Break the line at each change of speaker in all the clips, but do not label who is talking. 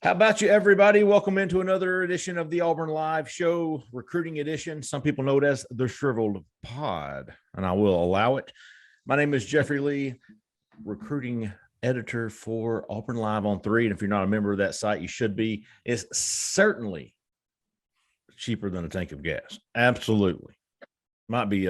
How about you, everybody? Welcome into another edition of the Auburn Live Show, recruiting edition. Some people know it as the Shriveled Pod, and I will allow it. My name is Jeffrey Lee, recruiting editor for Auburn Live on 3. And if you're not a member of that site, you should be. It's certainly cheaper than a tank of gas. Absolutely. Might be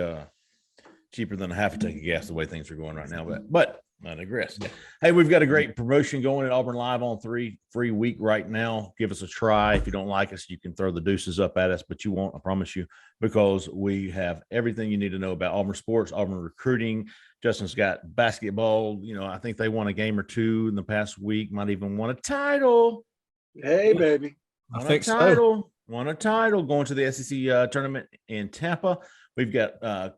cheaper than a half a tank of gas the way things are going right now, but I digress. Hey, we've got a great promotion going at Auburn Live on 3, free week right now. Give us a try. If you don't like us, you can throw the deuces up at us, but you won't, I promise you, because we have everything you need to know about Auburn sports, Auburn recruiting. Justin's got basketball. You know, I think they won a game or two in the past week, might even won a title.
Hey, baby.
I think so. Won a title going to the SEC tournament in Tampa. We've got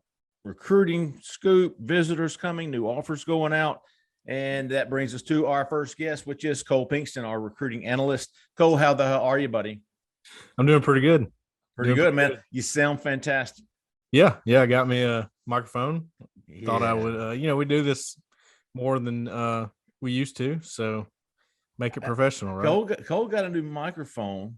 recruiting scoop, visitors coming, new offers going out. And that brings us to our first guest, which is Cole Pinkston, our recruiting analyst. Cole, how the hell are you, buddy?
I'm doing pretty good.
Pretty good, man. You sound fantastic.
Yeah. I got me a microphone. Yeah. Thought I would, we do this more than we used to, so make it professional, right?
Cole got a new microphone.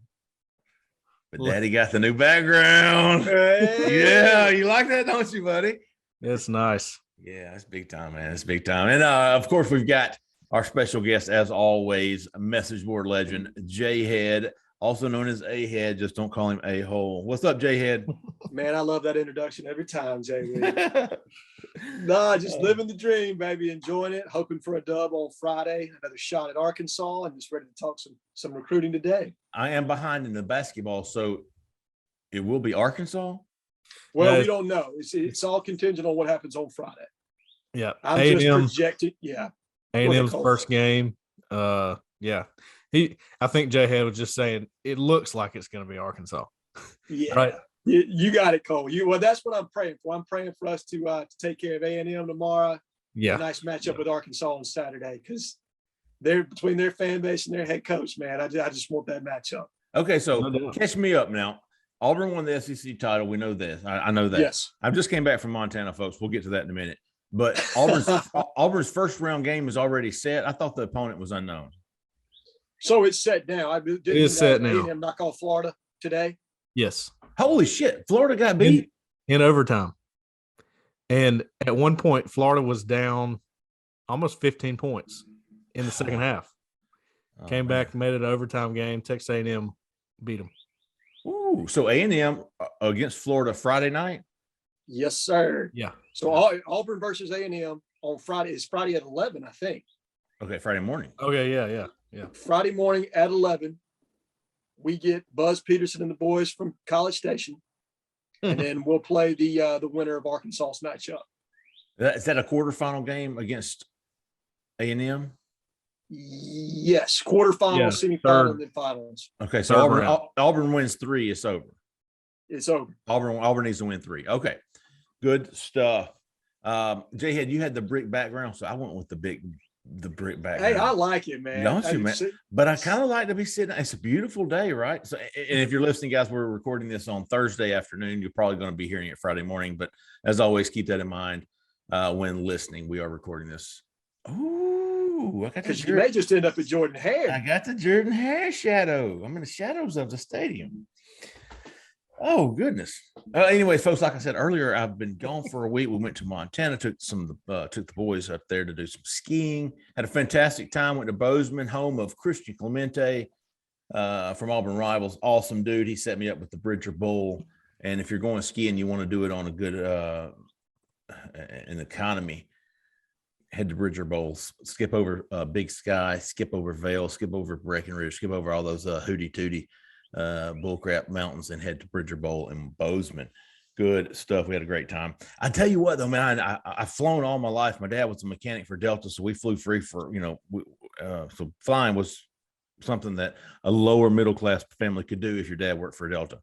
But Daddy got the new background. Hey. Yeah, you like that, don't you, buddy?
It's nice.
Yeah, it's big time, man. It's big time. And, of course, we've got our special guest, as always, message board legend, Jhead, also known as A-Head. Just don't call him A-Hole. What's up, Jhead?
Man, I love that introduction every time, Jay. Just living the dream, baby. Enjoying it. Hoping for a dub on Friday. Another shot at Arkansas. And just ready to talk some recruiting today.
I am behind in the basketball, so it will be Arkansas?
Well, we don't know. It's all contingent on what happens on Friday.
Yeah.
I'm just projecting. Yeah.
A&M's first game. I think Jhead was just saying it looks like it's going to be Arkansas.
Yeah.
Right.
You got it, Cole. Well, that's what I'm praying for. I'm praying for us to take care of A&M tomorrow.
Yeah.
A nice matchup with Arkansas on Saturday, because they're between their fan base and their head coach, man. I just want that matchup.
Okay, so catch me up now. Auburn won the SEC title. We know this. I know that.
Yes.
I just came back from Montana, folks. We'll get to that in a minute. But Auburn's first round game is already set. I thought the opponent was unknown.
So it's set now.
It is set now.
A&M knock off Florida today?
Yes.
Holy shit. Florida got beat?
In overtime. And at one point, Florida was down almost 15 points in the second half. Came back, made it an overtime game. Texas A&M beat them.
Ooh, so A&M against Florida Friday night?
Yes, sir.
Yeah.
So Auburn versus A&M on Friday. It's Friday at 11, I think.
Okay, Friday morning.
Okay, yeah.
Friday morning at 11, we get Buzz Peterson and the boys from College Station, and then we'll play the winner of Arkansas's matchup.
Is that a quarterfinal game against A&M?
Yes, quarterfinals, semifinals, and then finals.
Okay, so Auburn wins 3. It's over.
It's over.
Auburn needs to win 3. Okay, good stuff. Jhead, you had the brick background, so I went with the brick background.
Hey, I like it, man.
Don't you, man? But I kind of like to be sitting. It's a beautiful day, right? So, and if you're listening, guys, we're recording this on Thursday afternoon. You're probably going to be hearing it Friday morning. But as always, keep that in mind when listening. We are recording this. Ooh,
because you may just end up at Jordan Hare.
I got the Jordan Hare shadow. I'm in the shadows of the stadium. Oh, goodness. Anyway, folks, like I said earlier, I've been gone for a week. We went to Montana, took the boys up there to do some skiing. Had a fantastic time. Went to Bozeman, home of Christian Clemente from Auburn Rivals. Awesome dude. He set me up with the Bridger Bowl. And if you're going skiing, you want to do it on a good an economy, head to Bridger Bowls, skip over Big Sky, skip over Vail, skip over Breckenridge, skip over all those hootie tootie bullcrap mountains, and head to Bridger Bowl in Bozeman. Good stuff. We had a great time. I tell you what, though, man, I've flown all my life. My dad was a mechanic for Delta, so we flew free for, so flying was something that a lower middle class family could do if your dad worked for Delta.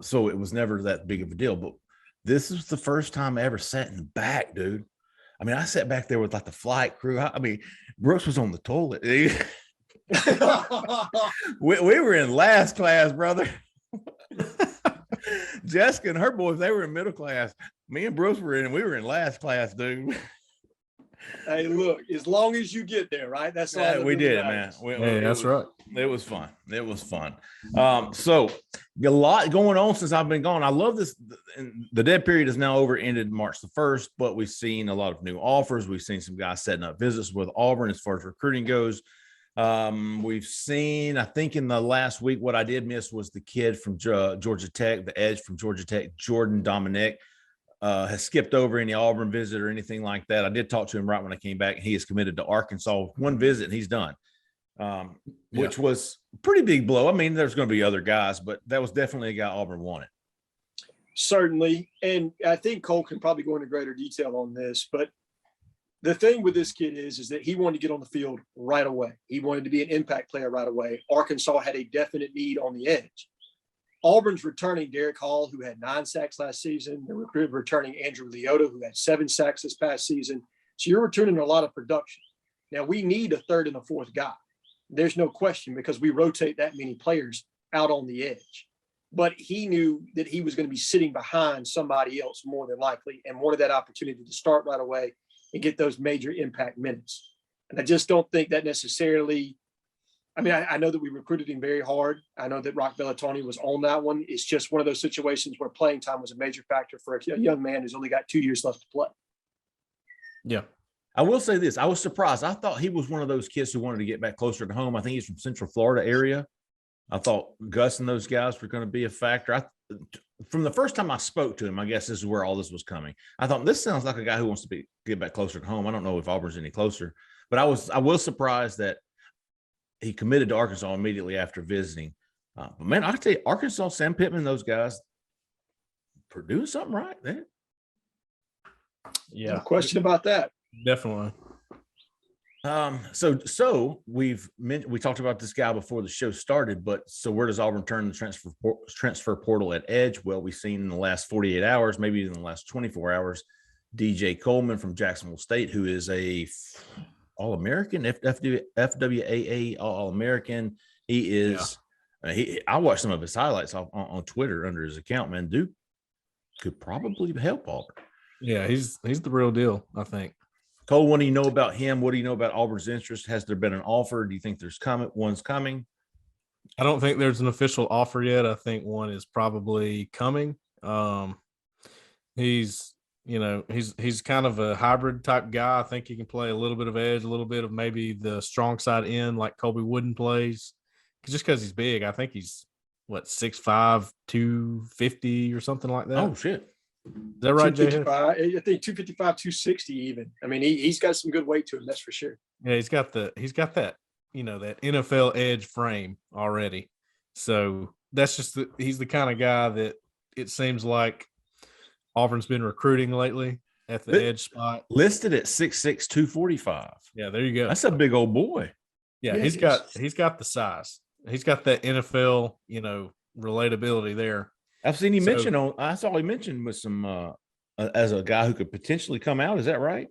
So it was never that big of a deal. But this is the first time I ever sat in the back, dude. I mean, I sat back there with like the flight crew. I mean, Brooks was on the toilet. we were in last class, brother. Jessica and her boys, they were in middle class. Me and Brooks we were in last class, dude.
Hey, look, as long as you get there, right? That's all.
Yeah,
that
we
really
did,
matters.
man.
Hey, that's right.
It was fun. It was fun. So a lot going on since I've been gone. I love this. The dead period is now over, ended March the 1st, but we've seen a lot of new offers. We've seen some guys setting up visits with Auburn as far as recruiting goes. We've seen, I think in the last week, what I did miss was the kid from Georgia Tech, the edge from Georgia Tech, Jordan Domineck. Has skipped over any Auburn visit or anything like that. I did talk to him right when I came back. He is committed to Arkansas. One visit and he's done, which was a pretty big blow. I mean, there's going to be other guys, but that was definitely a guy Auburn wanted.
Certainly. And I think Cole can probably go into greater detail on this, but the thing with this kid is that he wanted to get on the field right away. He wanted to be an impact player right away. Arkansas had a definite need on the edge. Auburn's returning Derek Hall, who had 9 sacks last season. They're returning Andrew Leota, who had 7 sacks this past season. So you're returning a lot of production. Now, we need a third and a fourth guy. There's no question because we rotate that many players out on the edge. But he knew that he was going to be sitting behind somebody else more than likely and wanted that opportunity to start right away and get those major impact minutes. And I just don't think that necessarily – I mean, I know that we recruited him very hard. I know that Rock Bellatoni was on that one. It's just one of those situations where playing time was a major factor for a young man who's only got 2 years left to play.
Yeah.
I will say this. I was surprised. I thought he was one of those kids who wanted to get back closer to home. I think he's from Central Florida area. I thought Gus and those guys were going to be a factor. From the first time I spoke to him, I guess this is where all this was coming. I thought this sounds like a guy who wants to get back closer to home. I don't know if Auburn's any closer, but I was surprised that he committed to Arkansas immediately after visiting. But man, I tell you, Arkansas, Sam Pittman, those guys, are doing something right there.
Yeah,
No question about that.
Definitely.
So we talked about this guy before the show started, but so where does Auburn turn the transfer portal at edge? Well, we've seen in the last 48 hours, maybe even the last 24 hours, DJ Coleman from Jacksonville State, who is a All-American, FWAA All-American. He is. I watched some of his highlights on Twitter under his account. Man, Duke could probably help Auburn.
Yeah, he's the real deal, I think.
Cole, what do you know about him? What do you know about Auburn's interest? Has there been an offer? Do you think there's one's coming?
I don't think there's an official offer yet. I think one is probably coming. He's kind of a hybrid type guy. I think he can play a little bit of edge, a little bit of maybe the strong side end like Colby Wooden plays. Just because he's big, I think he's 6'5", 250 or something like that.
Oh shit.
Is that right, Jhead?
I think 255, 260 even. I mean, he's got some good weight to him, that's for sure.
Yeah, he's got that, that NFL edge frame already. So that's just he's the kind of guy that it seems like Auburn's been recruiting lately at the edge spot.
Listed at 6'6", 245.
Yeah, there you go.
That's a big old boy.
Yeah, he's got the size. He's got that NFL, relatability there.
I've seen him I saw him mentioned with some as a guy who could potentially come out. Is that right?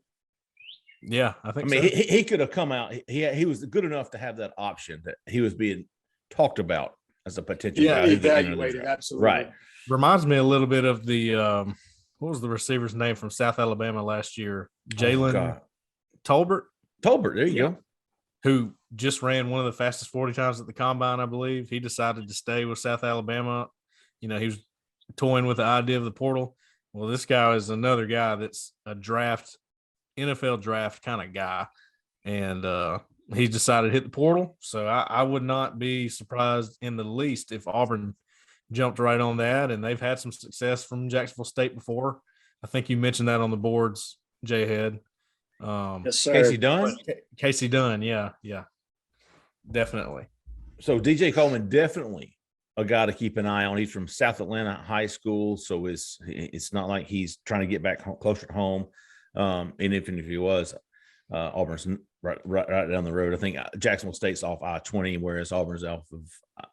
Yeah, I think.
I mean, he could have come out. He was good enough to have that option that he was being talked about as a potential guy.
Evaluated, absolutely.
Right.
Reminds me a little bit of the what was the receiver's name from South Alabama last year? Jalen Tolbert.
Tolbert, there you go.
Who just ran one of the fastest 40 times at the combine, I believe. He decided to stay with South Alabama. He was toying with the idea of the portal. Well, this guy is another guy that's a NFL draft kind of guy. And he decided to hit the portal. So I would not be surprised in the least if Auburn jumped right on that. And they've had some success from Jacksonville State before. I think you mentioned that on the boards, Jhead.
Yes, sir.
Casey Dunn?
Casey Dunn, yeah. Definitely.
So DJ Coleman, definitely a guy to keep an eye on. He's from South Atlanta High School, so it's not like he's trying to get back closer to home. And even if he was, Auburn's right down the road. I think Jacksonville State's off I-20, whereas Auburn's off of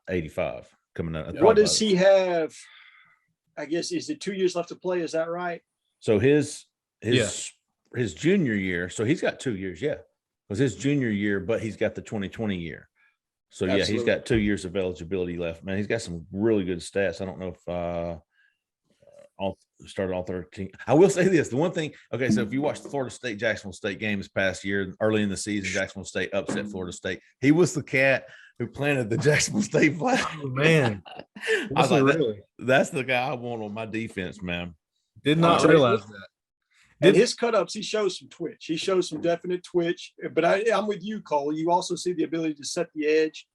85 coming out.
What does he have? I guess, is it 2 years left to play? Is that right?
So his junior year, so he's got 2 years, yeah. It was his junior year, but he's got the 2020 year. So, yeah, he's got 2 years of eligibility left. Man, he's got some really good stats. I don't know if started all 13. I will say this: the one thing. Okay, so if you watched the Florida State Jacksonville State game this past year, early in the season, Jacksonville State upset Florida State. He was the cat who planted the Jacksonville State flag.
Oh, man.
I was like, that's the guy I want on my defense, man.
Did not realize that.
And his cut-ups, he shows some twitch. He shows some definite twitch. But I'm with you, Cole. You also see the ability to set the edge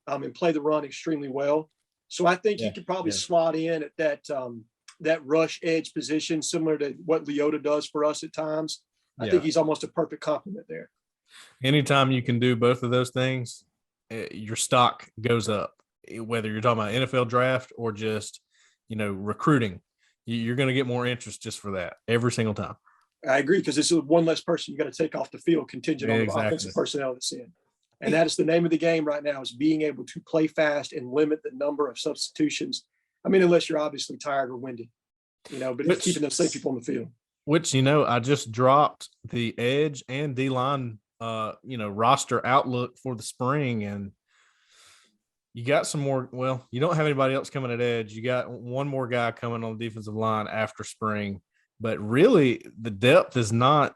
and play the run extremely well. So I think he could probably slot in at that rush edge position, similar to what Leota does for us at times. I think he's almost a perfect complement there.
Anytime you can do both of those things, your stock goes up, whether you're talking about NFL draft or just, recruiting. You're going to get more interest just for that every single time.
I agree, because this is one less person you got to take off the field contingent on the offensive personnel that's in. And that is the name of the game right now, is being able to play fast and limit the number of substitutions. I mean, unless you're obviously tired or winded, but it's keeping those same people on the field.
Which, I just dropped the edge and D-line, roster outlook for the spring, and you got some more. Well, you don't have anybody else coming at edge. You got one more guy coming on the defensive line after spring, but really the depth is not,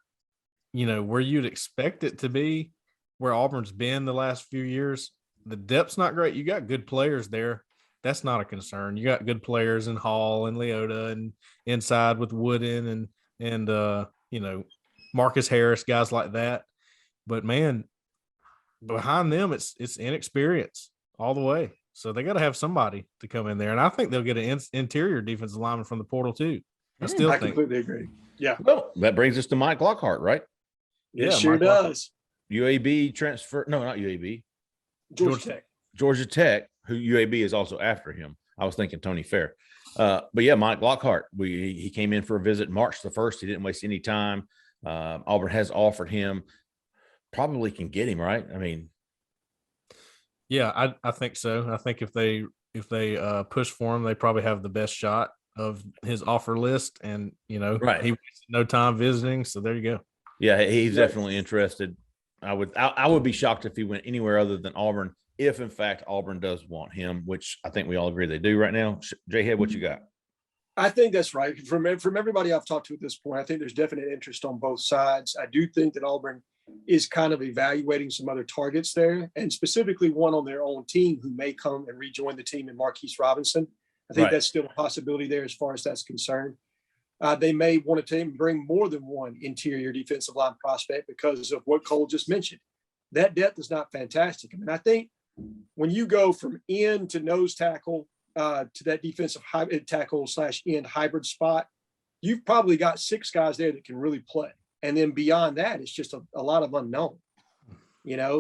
where you'd expect it to be, where Auburn's been the last few years. The depth's not great. You got good players there. That's not a concern. You got good players in Hall and Leota and inside with Wooden and Marcus Harris, guys like that. But man, behind them, it's inexperience all the way. So they got to have somebody to come in there. And I think they'll get an interior defensive lineman from the portal too. I
completely agree. Yeah.
Well, that brings us to Mike Lockhart, right?
It sure does.
UAB transfer. No, not UAB. Georgia Tech, who UAB is also after him. I was thinking Tony Fair. But yeah, Mike Lockhart. He came in for a visit March the 1st. He didn't waste any time. Auburn has offered him. Probably can get him, right? I mean,
yeah, I think so. I think if they push for him, they probably have the best shot of his offer list. And he wasted no time visiting. So there you go.
Yeah, he's definitely interested. I would be shocked if he went anywhere other than Auburn, if in fact Auburn does want him, which I think we all agree they do right now. Jhead, what you got?
I think that's right. From everybody I've talked to at this point, I think there's definite interest on both sides. I do think that Auburn is kind of evaluating some other targets there, and specifically one on their own team who may come and rejoin the team in Marquise Robinson. I think that's still a possibility there as far as that's concerned. They may want to bring more than one interior defensive line prospect because of what Cole just mentioned. That depth is not fantastic. I mean, I think when you go from end to nose tackle to that defensive tackle / end hybrid spot, you've probably got 6 guys there that can really play. And then beyond that, it's just a lot of unknown,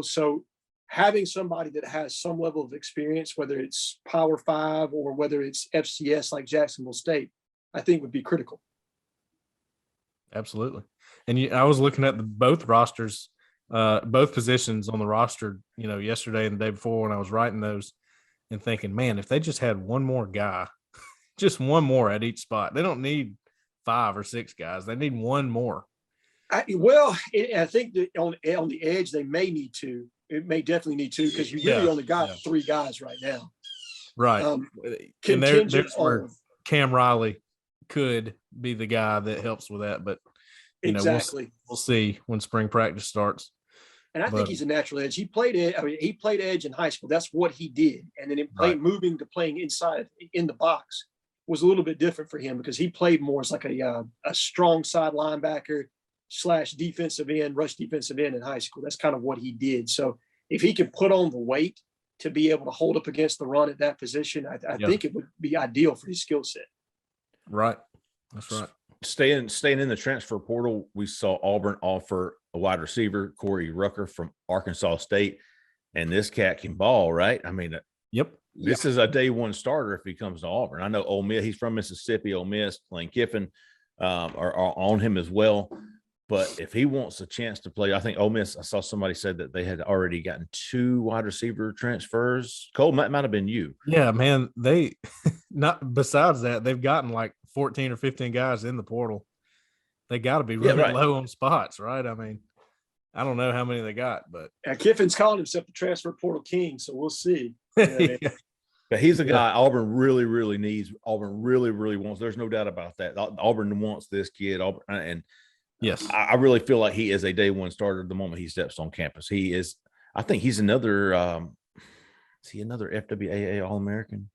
so having somebody that has some level of experience, whether it's Power 5 or whether it's FCS like Jacksonville State, I think would be critical.
Absolutely. And I was looking at both rosters, both positions on the roster, yesterday and the day before when I was writing those, and thinking, man, if they just had one more guy, just one more at each spot, they don't need 5 or 6 guys. They need one more.
I think that on the edge, they may need 2. It may definitely need 2 because you really only got 3 guys right now.
Right. And there's where Cam Riley could be the guy that helps with that, but
exactly,
we'll see when spring practice starts.
And I think he's a natural edge. He played edge in high school. That's what he did. And then moving to playing inside in the box was a little bit different for him because he played more as like a strong side linebacker / defensive end, rush defensive end in high school. That's kind of what he did. So if he can put on the weight to be able to hold up against the run at that position, I think it would be ideal for his skill set.
Right. That's right.
Staying in the transfer portal, we saw Auburn offer a wide receiver, Corey Rucker from Arkansas State, and this cat can ball, right? I mean, this is a day one starter if he comes to Auburn. I know Ole Miss, he's from Mississippi. Ole Miss, Lane Kiffin are on him as well. But if he wants a chance to play, I think Ole Miss, I saw somebody said that they had already gotten 2 wide receiver transfers. Cole, that might have been you.
Yeah, man. They not besides that, they've gotten like 14 or 15 guys in the portal. They got to be really low on spots, right? I mean, I don't know how many they got, but
Kiffin's calling himself the transfer portal king, so we'll see. You know
But he's a guy Auburn really, really needs. Auburn really, really wants. There's no doubt about that. Auburn wants this kid. Auburn, and
Yes,
I really feel like he is a day one starter the moment he steps on campus. He is. I think he's another. Is he another FWAA All American?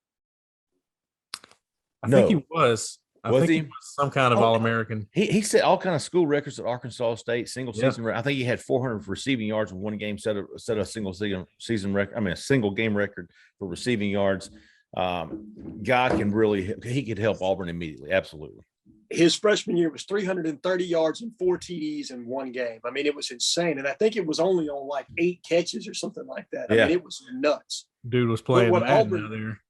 I think he was. I think he was some kind of All American.
He set all kind of school records at Arkansas State. Single season. I think he had 400 receiving yards in one game. Set a single season record. I mean, a single game record for receiving yards. Guy can really. He could help Auburn immediately. Absolutely.
His freshman year was 330 yards and 4 TDs in one game. I mean, it was insane. And I think it was only on like 8 catches or something like that. I mean, it was nuts.
Dude was playing what Auburn there.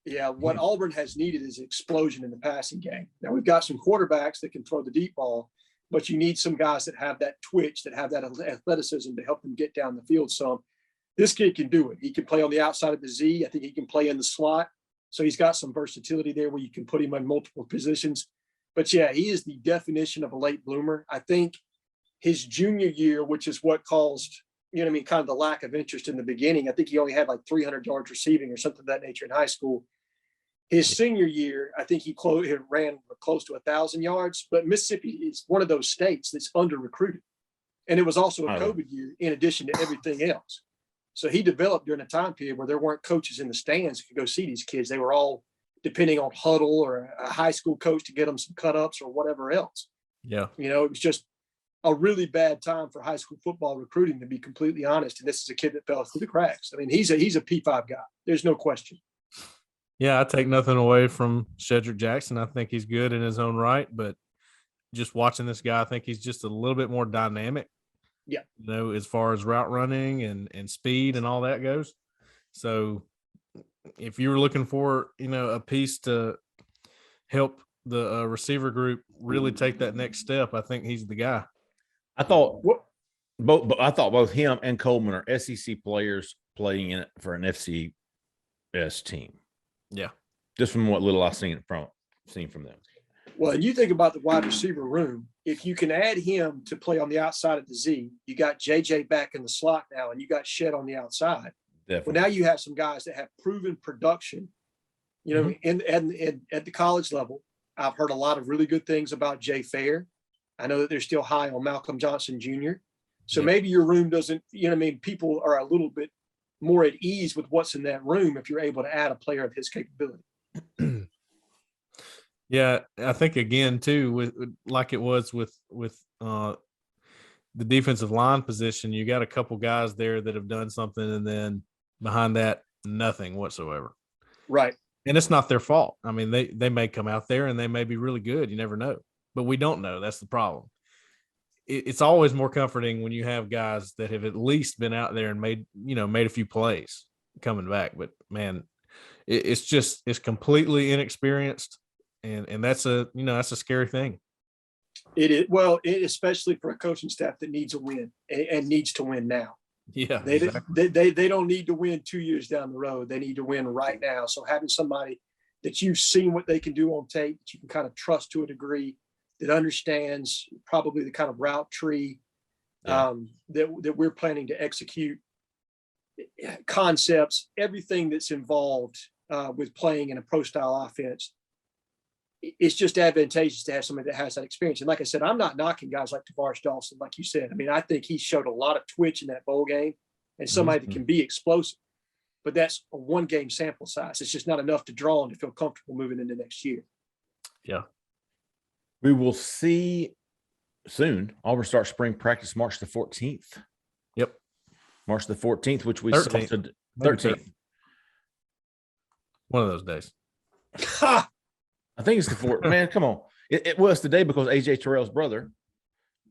Yeah, what Auburn has needed is explosion in the passing game. Now, we've got some quarterbacks that can throw the deep ball, but you need some guys that have that twitch, that have that athleticism to help them get down the field some. This kid can do it. He can play on the outside of the Z. I think he can play in the slot. So he's got some versatility there where you can put him in multiple positions. But, yeah, he is the definition of a late bloomer. I think his junior year, which is what caused, kind of the lack of interest in the beginning. I think he only had like 300 yards receiving or something of that nature in high school. His senior year, I think he ran close to 1,000 yards. But Mississippi is one of those states that's under-recruited. And it was also a COVID year in addition to everything else. So he developed during a time period where there weren't coaches in the stands who could go see these kids. They were all depending on huddle or a high school coach to get them some cut-ups or whatever else.
Yeah.
It was just a really bad time for high school football recruiting, to be completely honest. And this is a kid that fell through the cracks. I mean, he's a P5 guy. There's no question.
Yeah, I take nothing away from Shedrick Jackson. I think he's good in his own right, but just watching this guy, I think he's just a little bit more dynamic.
Yeah.
As far as route running and speed and all that goes. So if you were looking for, a piece to help the receiver group really take that next step, I think he's the guy.
I thought both him and Coleman are SEC players playing in it for an FCS team.
Yeah, just
from what little I've seen from them.
Well, and you think about the wide receiver room. If you can add him to play on the outside of the Z, you got JJ back in the slot now, and you got Jhead on the outside.
Definitely.
Well, now you have some guys that have proven production. In at the college level. I've heard a lot of really good things about Jay Fair. I know that they're still high on Malcolm Johnson Jr. So maybe your room doesn't, people are a little bit more at ease with what's in that room if you're able to add a player of his capability.
Yeah, I think again too, with like it was with the defensive line position, you got a couple guys there that have done something, and then behind that, nothing whatsoever.
Right.
And it's not their fault. I mean, they may come out there and they may be really good. You never know. But we don't know. That's the problem. It's always more comforting when you have guys that have at least been out there and made a few plays coming back. But, man, it's completely inexperienced. And that's a scary thing.
It is. Well, especially for a coaching staff that needs a win and needs to win now.
Yeah,
they don't need to win 2 years down the road. They need to win right now. So having somebody that you've seen what they can do on tape, that you can kind of trust to a degree, that understands probably the kind of route tree that we're planning to execute, concepts, everything that's involved with playing in a pro style offense. It's just advantageous to have somebody that has that experience. And like I said, I'm not knocking guys like Tavares Dawson, like you said. I mean, I think he showed a lot of twitch in that bowl game and somebody that can be explosive. But that's a one-game sample size. It's just not enough to draw on to feel comfortable moving into next year.
Yeah.
We will see soon. Auburn starts spring practice March the 14th.
Yep.
March the 14th, which we
13th.
13th.
One of those days.
I think it's the 4th. Man, come on. It was today because AJ Terrell's brother,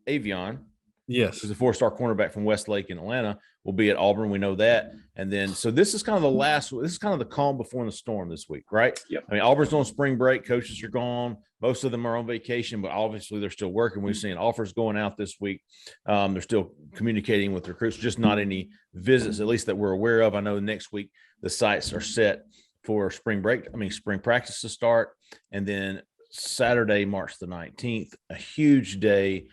Avion,
yes,
who's a 4-star cornerback from Westlake in Atlanta, will be at Auburn. We know that. And then, so this is kind of the calm before the storm this week, right?
Yep.
I mean, Auburn's on spring break. Coaches are gone. Most of them are on vacation, but obviously they're still working. We've seen offers going out this week. They're still communicating with recruits, just not any visits, at least that we're aware of. I know next week the sites are set for spring practice to start. And then Saturday, March the 19th, a huge day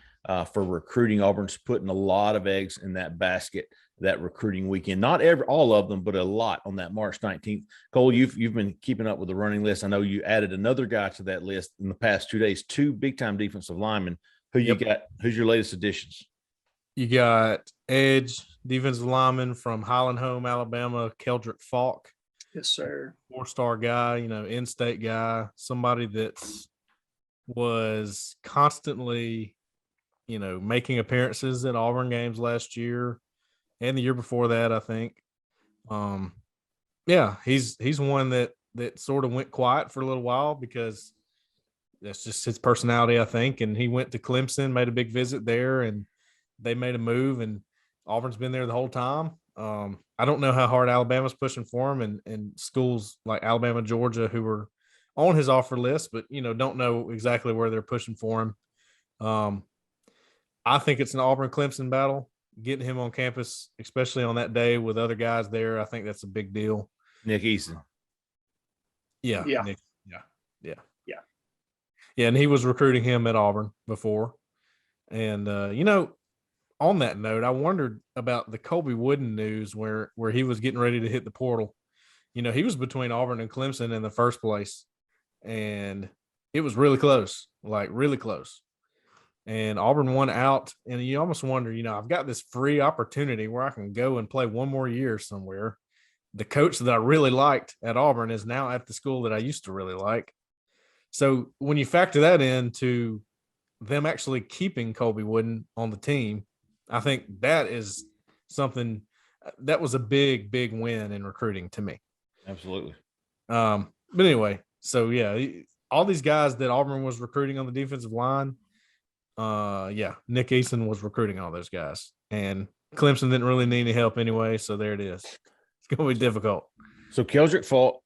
for recruiting. Auburn's putting a lot of eggs in that basket that recruiting weekend. Not all of them, but a lot on that March 19th. Cole, you've been keeping up with the running list. I know you added another guy to that list in the past 2 days, 2 big-time defensive linemen. Who you got? Who's your latest additions?
You got edge defensive lineman from Highland Home, Alabama, Keldrick Falk.
Yes, sir.
4-star guy, in-state guy, somebody that's was constantly, making appearances at Auburn games last year and the year before that, I think. He's one that sort of went quiet for a little while because that's just his personality, I think. And he went to Clemson, made a big visit there, and they made a move, and Auburn's been there the whole time. I don't know how hard Alabama's pushing for him, and schools like Alabama, Georgia, who were on his offer list, but don't know exactly where they're pushing for him. I think it's an Auburn-Clemson battle. Getting him on campus, especially on that day with other guys there, I think that's a big deal.
Nick Eason.
Yeah.
Yeah.
Yeah, and he was recruiting him at Auburn before. And, on that note, I wondered about the Colby Wooden news where he was getting ready to hit the portal. He was between Auburn and Clemson in the first place, and it was really close, like really close. And Auburn won out, and you almost wonder, I've got this free opportunity where I can go and play one more year somewhere. The coach that I really liked at Auburn is now at the school that I used to really like. So when you factor that into them actually keeping Colby Wooden on the team, I think that is something that was a big, big win in recruiting to me.
Absolutely.
But anyway, so yeah, all these guys that Auburn was recruiting on the defensive line, Nick Eason was recruiting all those guys, and Clemson didn't really need any help anyway. So there it is. It's going to be difficult.
So Keldrick Falk.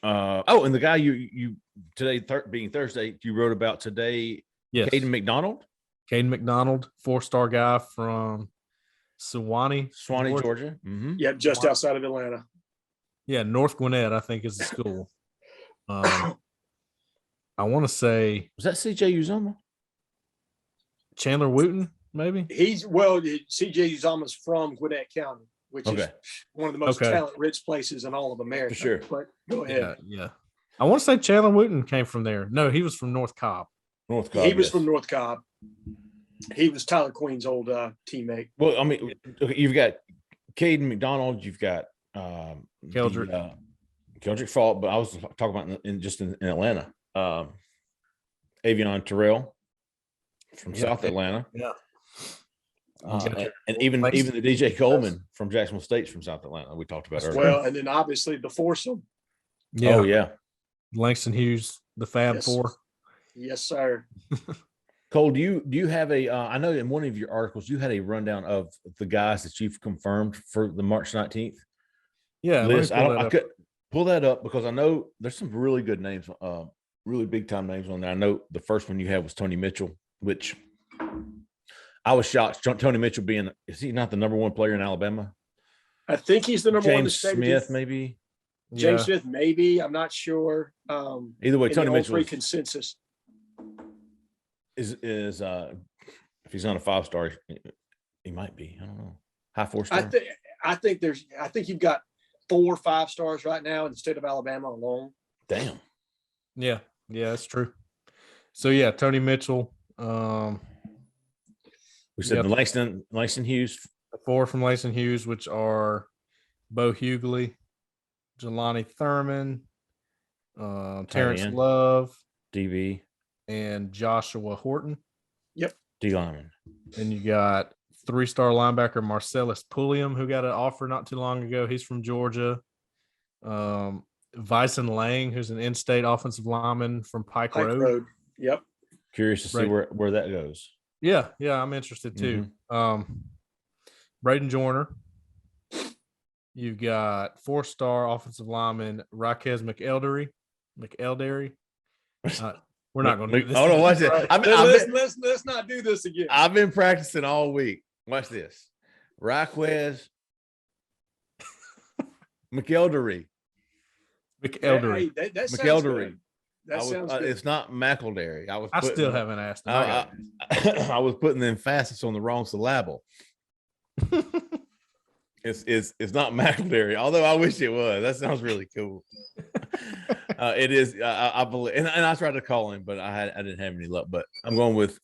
And the guy you today being Thursday, you wrote about today.
Yes.
Caden McDonald.
Caden McDonald, 4-star guy from Sewanee,
Georgia. Mm-hmm.
Yeah, just outside of Atlanta.
Yeah, North Gwinnett, I think, is the school. I want to say,
was that CJ Uzoma?
Chandler Wooten, maybe?
CJ Uzama's from Gwinnett County, which is one of the most talent-rich places in all of America.
For sure.
But go ahead.
Yeah. I want to say Chandler Wooten came from there. No, he was from North Cobb.
He was from North Cobb. He was Tyler Queen's old teammate.
Well, I mean, you've got Caden McDonald, you've got
Keldrick
Falk, but I was talking about in Atlanta. Avion Terrell from South Atlanta.
Yeah.
And even the DJ Coleman from Jacksonville State from South Atlanta we talked about earlier.
Well, and then obviously the foursome.
Yeah.
Oh, yeah.
Langston Hughes, the Fab Four.
Yes, sir.
Cole, do you have I know in one of your articles you had a rundown of the guys that you've confirmed for the March 19th
Yeah,
list. I could pull that up because I know there's some really good names, really big time names on there. I know the first one you had was Tony Mitchell, which I was shocked. Tony Mitchell is he not the number one player in Alabama?
I think he's the number one.
James Smith, maybe.
James Smith, maybe. I'm not sure.
Either way, Tony Mitchell
consensus
is if he's not a 5-star, he might be. I don't know. High 4-star.
I think you've got 4 5-stars right now in the state of Alabama alone.
Damn.
Yeah, that's true. So yeah, Tony Mitchell.
We said the Langston Hughes.
The 4 from Langston Hughes, which are Bo Hughley, Jelani Thurman, Terrence Love,
DB,
and Joshua Horton.
Yep.
D lineman.
And you got 3-star linebacker Marcellus Pulliam, who got an offer not too long ago. He's from Georgia. Vyson Lang, who's an in-state offensive lineman from Pike Road.
Yep.
Curious to see where that goes.
Yeah, I'm interested too.
Mm-hmm.
Braden Joyner. You've got 4-star offensive lineman Raquez McElderry. We're not going to do this.
Hold on, watch it.
Let's not do this again.
I've been practicing all week. Watch this. Raquez McElderry.
McElderry.
Hey, that sounds
McElderry.
good. That sounds good.
It's not McElderry.
I still haven't asked him.
I was putting the emphasis on the wrong syllable. It's not McElderry, although I wish it was. That sounds really cool. It is. I believe, and I tried to call him, but I didn't have any luck. But I'm going with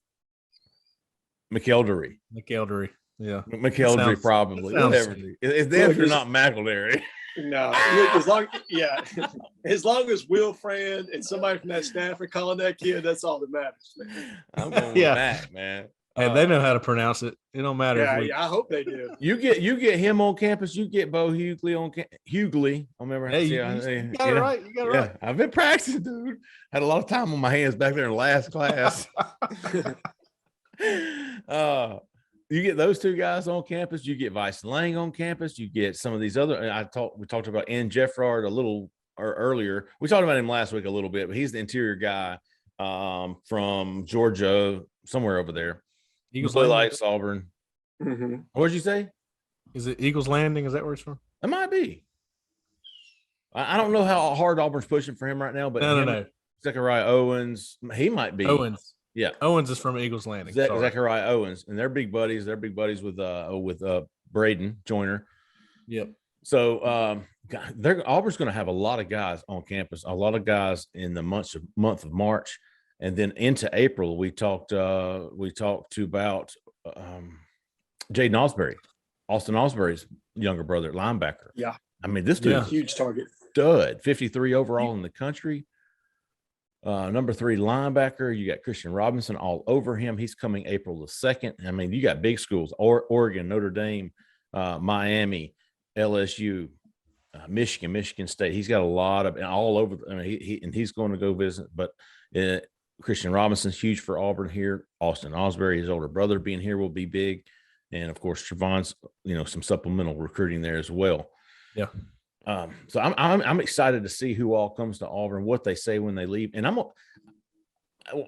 McElderry.
McElderry. Yeah.
McElderry probably. Whatever. It's definitely not McElderry.
No, as long as Will Friend and somebody from that staff are calling that kid, that's all that matters, man.
I'm going with Mac, man.
And they know how to pronounce it. It don't matter.
Yeah, I hope they do.
You get him on campus. You get Bo Hughley on Hughley. I remember.
Hey, you got it right. You got it right.
I've been practicing, dude. Had a lot of time on my hands back there in last class. You get those two guys on campus. You get Vice Lang on campus. You get some of these other. We talked about Ian Jeffrard a little earlier. We talked about him last week a little bit, but he's the interior guy from Georgia, somewhere over there.
Eagles
likes Auburn.
Mm-hmm.
What did you say?
Is it Eagles Landing? Is that where it's from?
It might be. I don't know how hard Auburn's pushing for him right now, but
no.
Zachariah Owens, he might be.
Owens.
Yeah.
Owens is from Eagles Landing.
Zachariah Owens, and they're big buddies. They're big buddies with Braden Joyner.
Yep.
So Auburn's going to have a lot of guys on campus, a lot of guys in the month of March. And then into April, we talked about Jhead Osbury, Austin Osbury's younger brother, linebacker.
Yeah.
I mean, this dude's
huge target.
Stud, 53 overall in the country. Number 3 linebacker. You got Christian Robinson all over him. He's coming April the 2nd. I mean, you got big schools, Oregon, Notre Dame, Miami, LSU, Michigan State. He's got a lot of, and all over. I mean, he's going to go visit, but Christian Robinson's huge for Auburn here. Austin Osbury, his older brother, being here will be big. And of course, Trevon's, some supplemental recruiting there as well.
Yeah.
So I'm excited to see who all comes to Auburn, what they say when they leave. And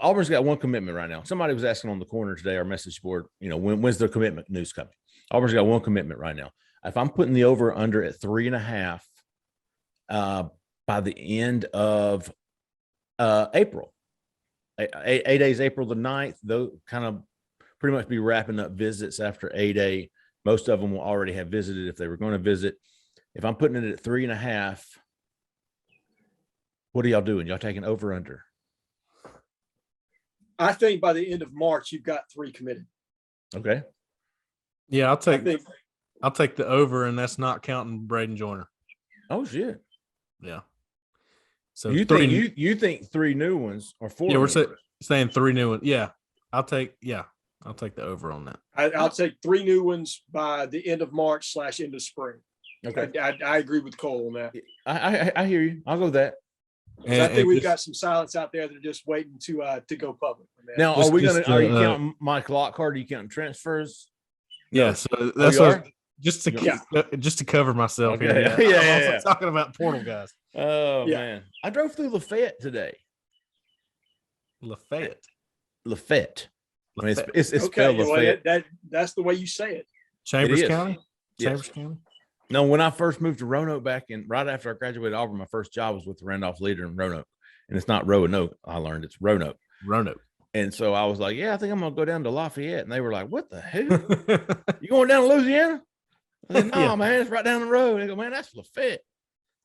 Auburn's got one commitment right now. Somebody was asking on the corner today, our message board, when's their commitment news coming? Auburn's got one commitment right now. If I'm putting the over under at 3.5 by the end of April, 8 days, April the 9th, they'll kind of pretty much be wrapping up visits after 8A. Most of them will already have visited if they were going to visit. If I'm putting it at 3.5, what are y'all doing? Y'all taking over under?
I think by the end of March, you've got 3 committed.
Okay.
Yeah, I'll take the over, and that's not counting Braden Joyner.
Oh shit.
Yeah. So
you think 3 new ones or 4?
Yeah, we're saying 3 new ones. Yeah. I'll take the over on that.
I'll take 3 new ones by the end of March / end of spring.
Okay.
I agree with Cole on that.
I hear you. I'll go with that.
I think we've got some silence out there that are just waiting to go public.
Now, are you counting Mike Lockhart? Are you counting transfers?
Yeah, so that's just to cover myself.
Okay.
Here.
Yeah.
I'm talking about portal guys.
Oh man, I drove through Lafayette today.
Lafayette.
I mean, it's
okay,
spelled Lafayette.
That's the way you say it.
Chambers County.
Yes.
Chambers County.
No, when I first moved to Roanoke right after I graduated Auburn, my first job was with the Randolph Leader in Roanoke. And it's not Roanoke, I learned it's Roanoke. And so I was like, yeah, I think I'm going to go down to Lafayette. And they were like, what the hell? You going down to Louisiana? I said, no, man, it's right down the road. They go, man, that's Lafayette.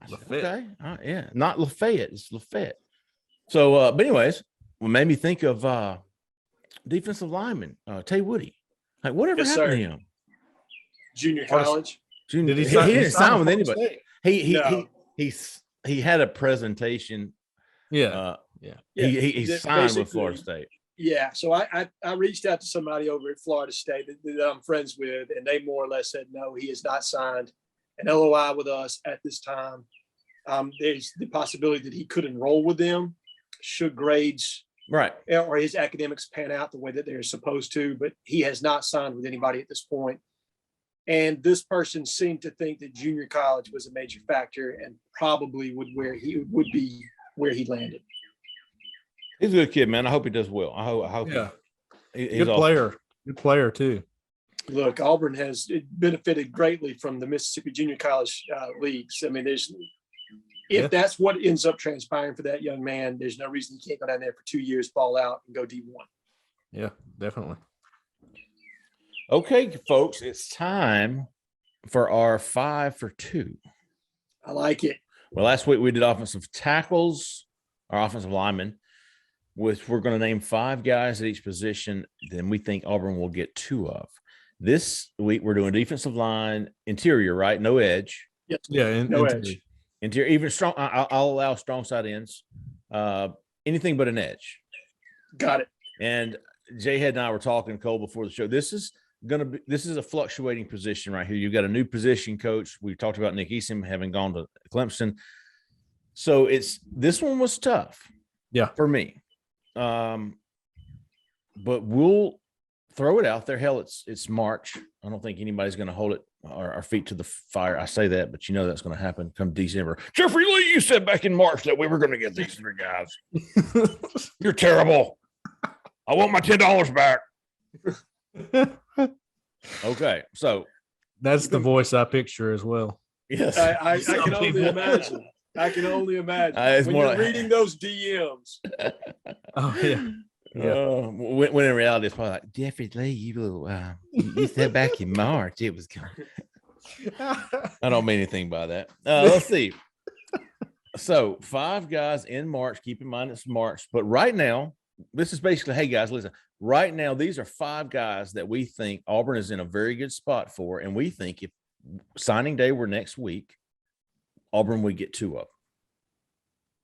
Said, okay. Yeah, not Lafayette. It's Lafayette. So, but anyways, what made me think of defensive lineman, Tay Woody. Like, whatever happened to him?
Junior college.
He didn't sign with anybody. He had a presentation.
Yeah.
He signed with Florida State.
Yeah. So I reached out to somebody over at Florida State that I'm friends with, and they more or less said, no, he has not signed an LOI with us at this time. There's the possibility that he could enroll with them should grades or his academics pan out the way that they're supposed to, but he has not signed with anybody at this point. And this person seemed to think that junior college was a major factor and probably would be where he landed.
He's a good kid, man. I hope he does well. I hope.
Yeah.
He's
good player. Good player too.
Look, Auburn has benefited greatly from the Mississippi Junior College leagues. I mean, if that's what ends up transpiring for that young man, there's no reason he can't go down there for 2 years, ball out, and go D1.
Yeah, definitely.
Okay, folks, it's time for our 5 for 2.
I like it.
Well, last week we did offensive tackles, our offensive linemen, which we're going to name 5 guys at each position. Then we think Auburn will get 2 of. This week we're doing defensive line, interior, right? No edge.
Yes.
Yeah,
No edge.
Interior, even strong. I'll allow strong side ends. Anything but an edge.
Got it.
And Jhead and I were talking, Cole, before the show. This is a fluctuating position right here. You've got a new position coach. We talked about Nick Eason having gone to Clemson. So this one was tough.
Yeah.
For me. But we'll throw it out there. Hell, it's March. I don't think anybody's going to hold it our feet to the fire. I say that, but that's going to happen come December. Jeffrey Lee, you said back in March that we were going to get these 3 guys. You're terrible. I want my $10 back. Okay, so
that's the voice I picture as well.
Yes,
I can only imagine. I can only imagine when you're reading those DMs.
Oh yeah.
Yeah. When in reality, it's probably like Jeffrey Lee. You said back in March it was going. I don't mean anything by that. Let's see. So 5 guys in March. Keep in mind it's March, but right now this is basically, hey guys, listen. Right now these are 5 guys that we think Auburn is in a very good spot for, and we think if signing day were next week, Auburn would get 2 of them.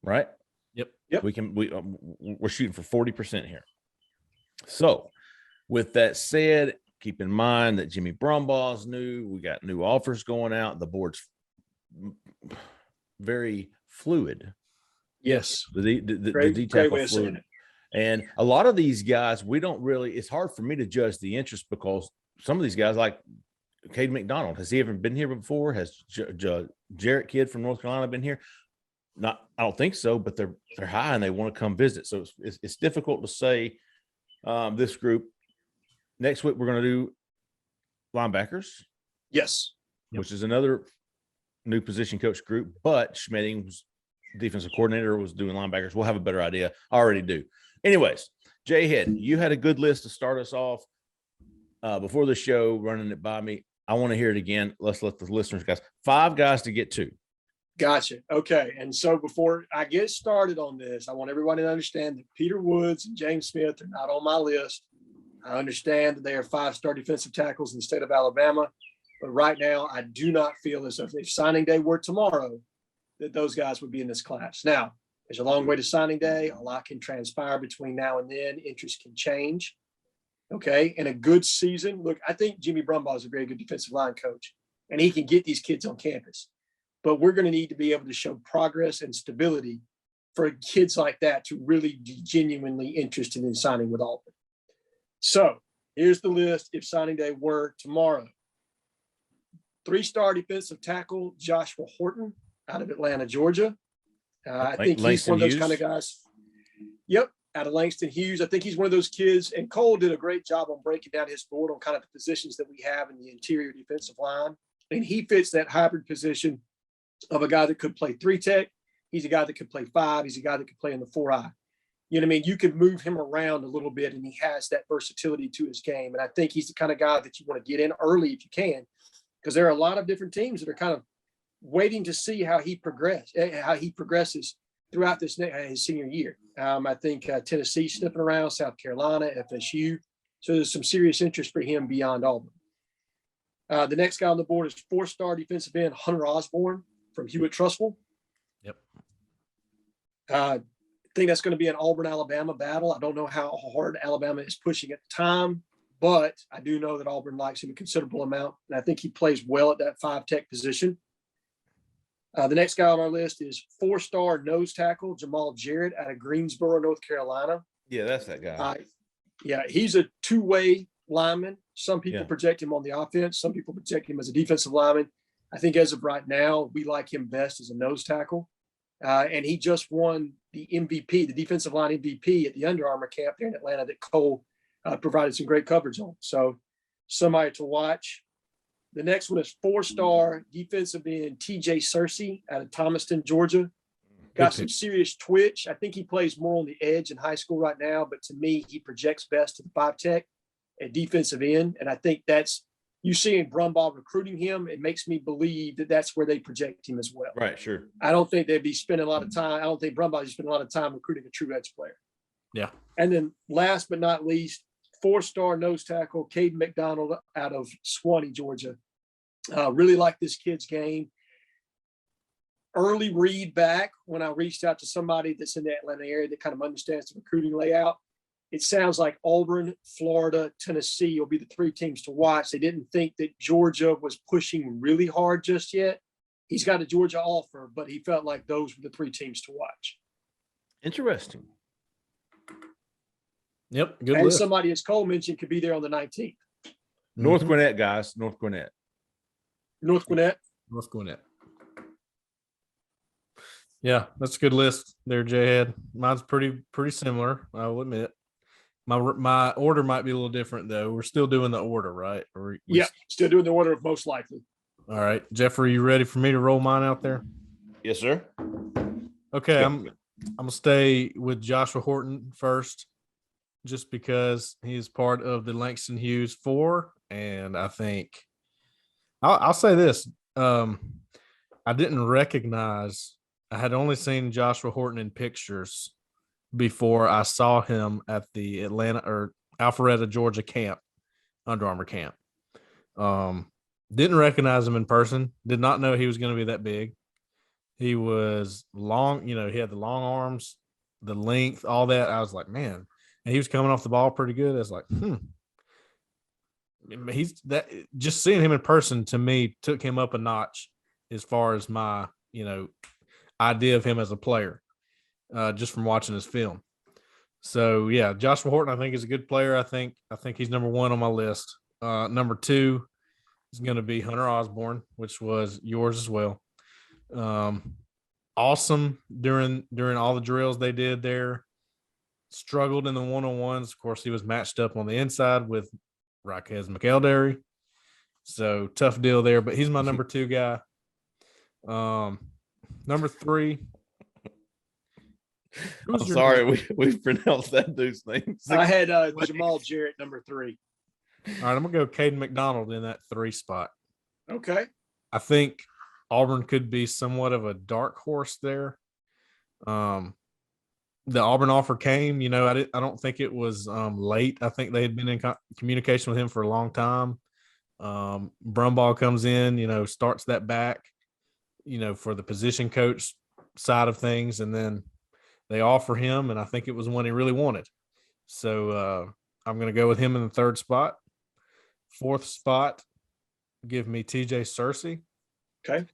Right?
Yep.
We're shooting for 40% here. So with that said, keep in mind that Jimmy Brumbaugh's new. We got new offers going out. The board's very fluid.
Yes.
The
great way of saying it.
And a lot of these guys, it's hard for me to judge the interest because some of these guys, like Cade McDonald, has he ever been here before? Has Jarrett Kidd from North Carolina been here? I don't think so, but they're high and they want to come visit. So it's difficult to say this group. Next week, we're going to do linebackers.
Yes.
Which is another new position coach group, but Schmedding's defensive coordinator was doing linebackers. We'll have a better idea. I already do. Anyways, Jhead, you had a good list to start us off before the show, running it by me. I want to hear it again. Let's let the listeners, guys, 5 guys to get 2.
Gotcha. Okay. And so before I get started on this, I want everybody to understand that Peter Woods and James Smith are not on my list. I understand that they are 5-star defensive tackles in the state of Alabama, but right now I do not feel as if signing day were tomorrow, that those guys would be in this class. Now, there's a long way to signing day. A lot can transpire between now and then. Interest can change. Okay. In a good season, look, I think Jimmy Brumbaugh is a very good defensive line coach, and he can get these kids on campus. But we're going to need to be able to show progress and stability for kids like that to really be genuinely interested in signing with Auburn. So here's the list if signing day were tomorrow. 3-star defensive tackle Joshua Horton out of Atlanta, Georgia. I think he's one of those kind of guys. Yep, out of Langston Hughes. I think he's one of those kids, and Cole did a great job on breaking down his board on kind of the positions that we have in the interior defensive line. And he fits that hybrid position of a guy that could play 3-tech. He's a guy that could play 5. He's a guy that could play in the 4-eye. You know what I mean? You could move him around a little bit, and he has that versatility to his game. And I think he's the kind of guy that you want to get in early if you can, because there are a lot of different teams that are kind of waiting to see how he progresses throughout his senior year. I think Tennessee sniffing around, South Carolina, FSU. So there's some serious interest for him beyond Auburn. The next guy on the board is 4-star defensive end Hunter Osborne from Hewitt-Trussville.
Yep.
I think that's going to be an Auburn-Alabama battle. I don't know how hard Alabama is pushing at the time, but I do know that Auburn likes him a considerable amount, and I think he plays well at that 5-tech position. The next guy on our list is 4-star nose tackle Jamal Jarrett out of Greensboro, North Carolina.
Yeah, that's that guy.
Yeah, he's a 2-way lineman. Some people project him on the offense. Some people project him as a defensive lineman. I think as of right now, we like him best as a nose tackle. And he just won the MVP, the defensive line MVP at the Under Armour camp there in Atlanta that Cole provided some great coverage on. So somebody to watch. The next one is 4-star defensive end TJ Searcy out of Thomaston, Georgia. Got some serious twitch. I think he plays more on the edge in high school right now, but to me, he projects best to the 5-tech at defensive end. And I think that's you seeing Brumbaugh recruiting him, it makes me believe that that's where they project him as well.
Right, sure.
I don't think they'd be spending a lot of time. I don't think Brumbaugh is spending a lot of time recruiting a true edge player.
Yeah.
And then last but not least, 4-star nose tackle, Caden McDonald out of Swanee, Georgia. Really like this kid's game. Early read back when I reached out to somebody that's in the Atlanta area that kind of understands the recruiting layout. It sounds like Auburn, Florida, Tennessee will be the 3 teams to watch. They didn't think that Georgia was pushing really hard just yet. He's got a Georgia offer, but he felt like those were the 3 teams to watch.
Interesting.
Yep. Good
And
list.
somebody, as Cole mentioned, could be there on the 19th.
North Gwinnett, guys. North Gwinnett.
North Gwinnett.
North Gwinnett. Yeah, that's a good list there, Jhead. Mine's pretty similar, I will admit. My order might be a little different though. We're still doing the order, right?
Yeah, still doing the order of most likely.
All right, Jeffrey, you ready for me to roll mine out there?
Yes, sir.
Okay, I'm gonna stay with Joshua Horton first, just because he's part of the Langston Hughes 4, and I think I'll say this: I didn't recognize. I had only seen Joshua Horton in pictures before I saw him at the Atlanta or Alpharetta, Georgia camp, Under Armour camp. Didn't recognize him in person. Did not know he was going to be that big. He was long, he had the long arms, the length, all that. I was like, man, and he was coming off the ball pretty good. I was like, he's that. Just seeing him in person to me took him up a notch as far as my, idea of him as a player. Just from watching his film. So yeah, Joshua Horton, I think, is a good player. I think he's number 1 on my list. Number 2 is going to be Hunter Osborne, which was yours as well. Awesome during all the drills they did there. Struggled in the one-on-ones. Of course, he was matched up on the inside with Raquez McElderry. So tough deal there, but he's my number 2 guy. Number 3.
I'm sorry, we pronounced that dude's name.
I had Jamal Jarrett, number 3.
All right, I'm gonna go Caden McDonald in that 3 spot.
Okay.
I think Auburn could be somewhat of a dark horse there. The Auburn offer came, I don't think it was late. I think they had been in communication with him for a long time. Brumbaugh comes in, starts that back, for the position coach side of things, and then they offer him, and I think it was one he really wanted. So I'm going to go with him in the 3rd spot. 4th spot, give me TJ Searcy.
Okay.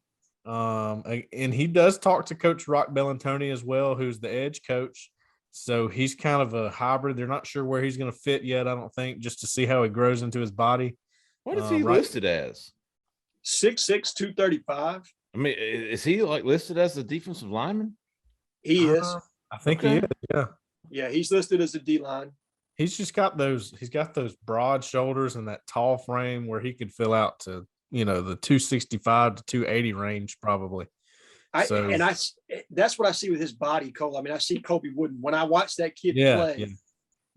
And he does talk to Coach Rock Bellantoni as well, who's the edge coach. So he's kind of a hybrid. They're not sure where he's going to fit yet, I don't think, just to see how he grows into his body.
What is he listed as?
6'6", 235.
I mean, is he listed as a defensive lineman?
He is.
I think he is. Yeah.
Yeah, he's listed as a D-line.
He's got those broad shoulders and that tall frame where he could fill out to, the 265 to 280 range probably.
That's what I see with his body, Cole. I mean, I see Kobe Wooden. When I watch that kid play,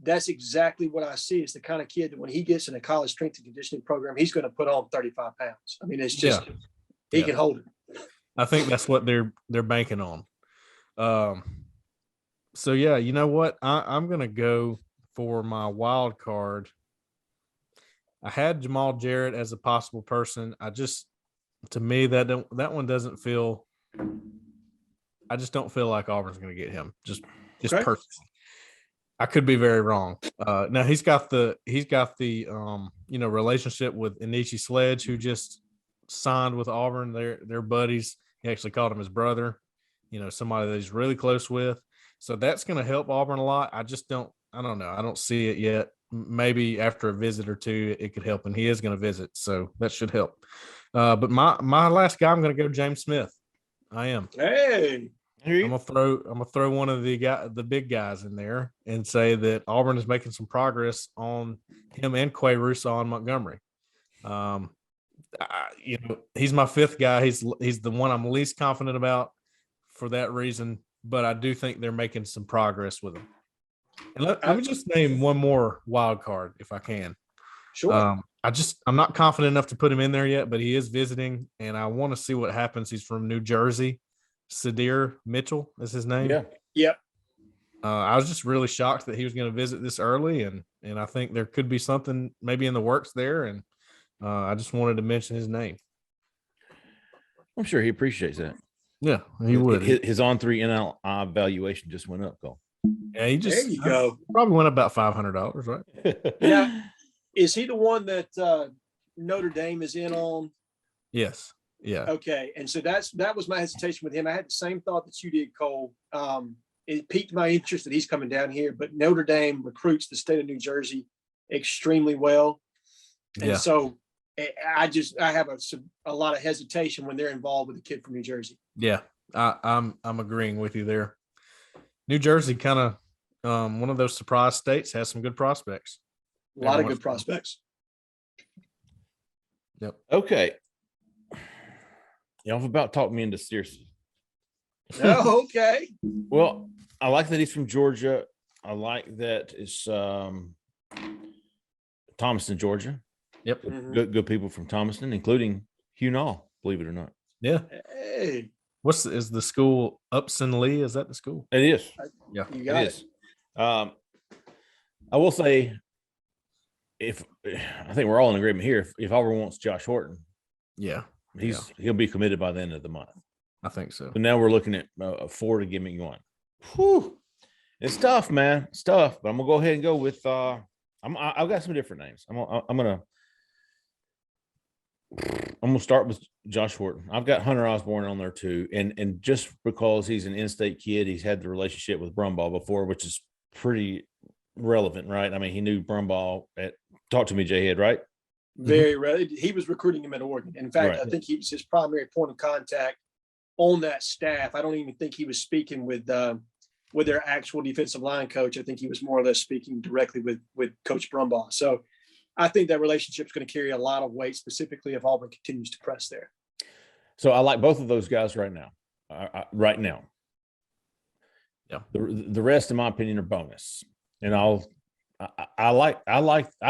that's exactly what I see. It's the kind of kid that when he gets in a college strength and conditioning program, he's going to put on 35 pounds. I mean, it's just he can hold it.
I think that's what they're banking on. So yeah, you know what? I'm gonna go for my wild card. I had Jamal Jarrett as a possible person. To me, that one doesn't feel. I just don't feel like Auburn's going to get him. Just
okay.
Personally. I could be very wrong. Now he's got the relationship with Inichi Sledge, who just signed with Auburn. They're buddies. He actually called him his brother. Somebody that he's really close with. So that's going to help Auburn a lot. I don't know. I don't see it yet. Maybe after a visit or two, it could help, and he is going to visit, so that should help. But my last guy, I'm going to go James Smith. I am.
Hey,
I'm gonna throw one of the big guys in there and say that Auburn is making some progress on him and Quay Russo in Montgomery. He's my 5th guy. He's the one I'm least confident about for that reason, but I do think they're making some progress with him. And let me just name one more wild card if I can.
Sure.
I'm not confident enough to put him in there yet, but he is visiting, and I want to see what happens. He's from New Jersey. Sadir Mitchell is his name.
Yeah.
Yep.
I was just really shocked that he was going to visit this early, and I think there could be something maybe in the works there, and I just wanted to mention his name.
I'm sure he appreciates that.
Yeah, he would.
His on-3 NL valuation just went up, Cole.
Yeah, he just
There you go.
Probably went up about $500, right?
Yeah. Is he the one that Notre Dame is in on?
Yes. Yeah.
Okay. And so that was my hesitation with him. I had the same thought that you did, Cole. It piqued my interest that he's coming down here, but Notre Dame recruits the state of New Jersey extremely well. And so I have a lot of hesitation when they're involved with a kid from New Jersey.
Yeah. I'm agreeing with you there. New Jersey kind of one of those surprise states, has some good prospects.
A lot of good prospects.
Yep.
Okay. Y'all have about talked me into Searcy.
Oh, okay.
Well, I like that he's from Georgia. I like that it's Thomaston, Georgia.
Yep.
Mhm.
Good people from Thomaston, including Hugh Nall, believe it or not.
Yeah.
Hey,
Is the school Upson Lee? Is that the school?
It is.
Yeah.
you got
It
it.
is. I will say, I think we're all in agreement here. If Auburn wants Josh Horton,
Yeah.
he'll be committed by the end of the month.
I think so.
So now we're looking at 4 to give me one. Whew. It's tough, man. It's tough, but I'm gonna go ahead and go with. I've got some different names. I'm gonna start with Josh Horton. I've got Hunter Osborne on there too, and just because he's an in-state kid, he's had the relationship with Brumbaugh before, which is pretty relevant, right? I mean, he knew Brumbaugh talk to me, Jhead, right?
Very rarely. He was recruiting him at Oregon. In fact,
Right.
I think he was his primary point of contact on that staff. I don't even think he was speaking with their actual defensive line coach. I think he was more or less speaking directly with Coach Brumbaugh. So I think that relationship is going to carry a lot of weight, specifically if Auburn continues to press there.
So I like both of those guys right now. Right now.
Yeah.
The rest, in my opinion, are bonus. And I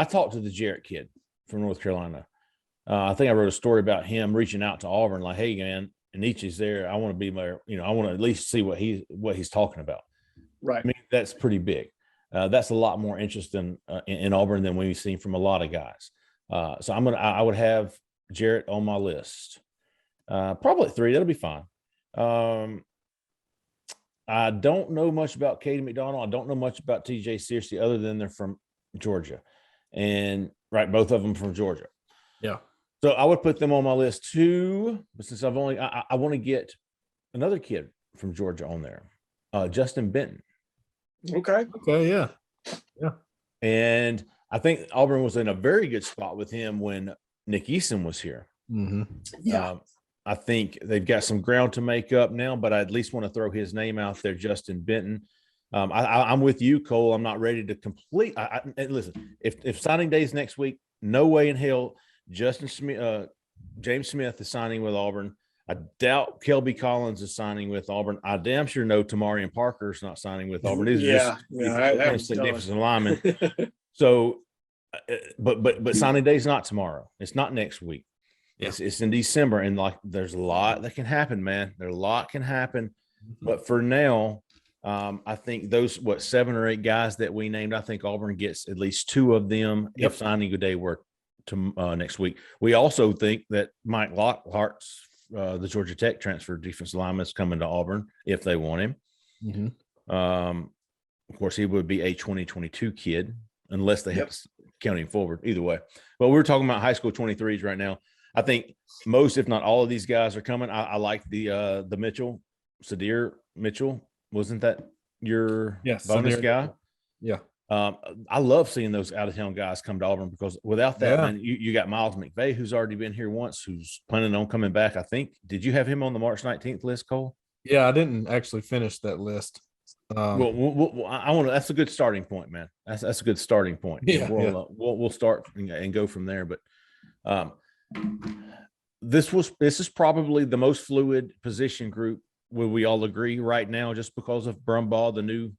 talked to the Jarrett kid from North Carolina. I think I wrote a story about him reaching out to Auburn, like, hey man, Anichi's there. I want to be there. I want to at least see what he's talking about.
Right.
I mean, that's pretty big. That's a lot more interest in Auburn than we've seen from a lot of guys. So I would have Jarrett on my list. Probably 3. That'll be fine. I don't know much about Katie McDonald. I don't know much about TJ Searcy other than they're from Georgia. And right, both of them from Georgia.
Yeah.
So I would put them on my list too, but since I want to get another kid from Georgia on there, Justin Benton.
Okay.
Okay. Yeah. Yeah.
And I think Auburn was in a very good spot with him when Nick Eason was here.
Mm-hmm.
Yeah.
I think they've got some ground to make up now, but I at least want to throw his name out there, Justin Benton. I'm with you, Cole. I'm not ready to complete. And listen, if signing day is next week, no way in hell James Smith is signing with Auburn. I doubt Kelby Collins is signing with Auburn. I damn sure know Tamarian Parker's not signing with Auburn. These are just defensive linemen. So, but signing day is not tomorrow. It's not next week. Yeah. It's in December, and like there's a lot that can happen, man. There's a lot can happen, but for now, I think those 7 or 8 guys that we named, I think Auburn gets at least 2 of them if signing day were to next week. We also think that Mike Lockhart's the Georgia Tech transfer defensive lineman is coming to Auburn if they want him.
Mm-hmm.
Of course, he would be a 2022 kid unless they have to count him forward. Either way, but we're talking about high school 23s right now. I think most, if not all, of these guys are coming. I like the Mitchell, Sadir Mitchell. Wasn't that your bonus
Sadir.
guy?
Yeah.
I love seeing those out of town guys come to Auburn because without that, man, you got Miles McVay, who's already been here once, who's planning on coming back. I think. Did you have him on the March 19th list, Cole?
Yeah, I didn't actually finish that list.
Well, I want to. That's a good starting point, man. That's a good starting point.
Yeah,
we'll start and go from there. But this is probably the most fluid position group. Will we all agree right now, just because of Brumbaugh, the new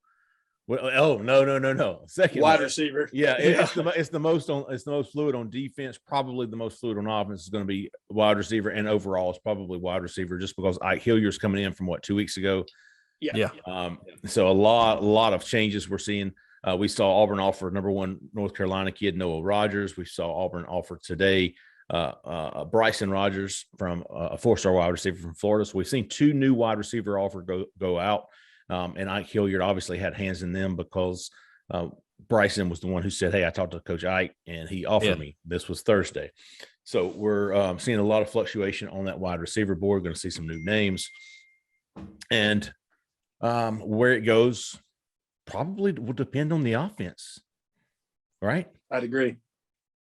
Well, oh no. Second
Wide receiver.
Yeah, it's the most fluid on defense. Probably the most fluid on offense is going to be wide receiver, and overall it's probably wide receiver, just because Ike Hilliard's coming in from 2 weeks ago.
Yeah.
So a lot of changes we're seeing. We saw Auburn offer number 1 North Carolina kid Noah Rogers. We saw Auburn offer today Bryson Rogers from a 4-star wide receiver from Florida. So we've seen 2 new wide receiver offer go out. And Ike Hilliard obviously had hands in them, because Bryson was the one who said, "Hey, I talked to Coach Ike and he offered me." This was Thursday. So we're seeing a lot of fluctuation on that wide receiver board. We're going to see some new names. And where it goes probably will depend on the offense, right?
I'd agree.
I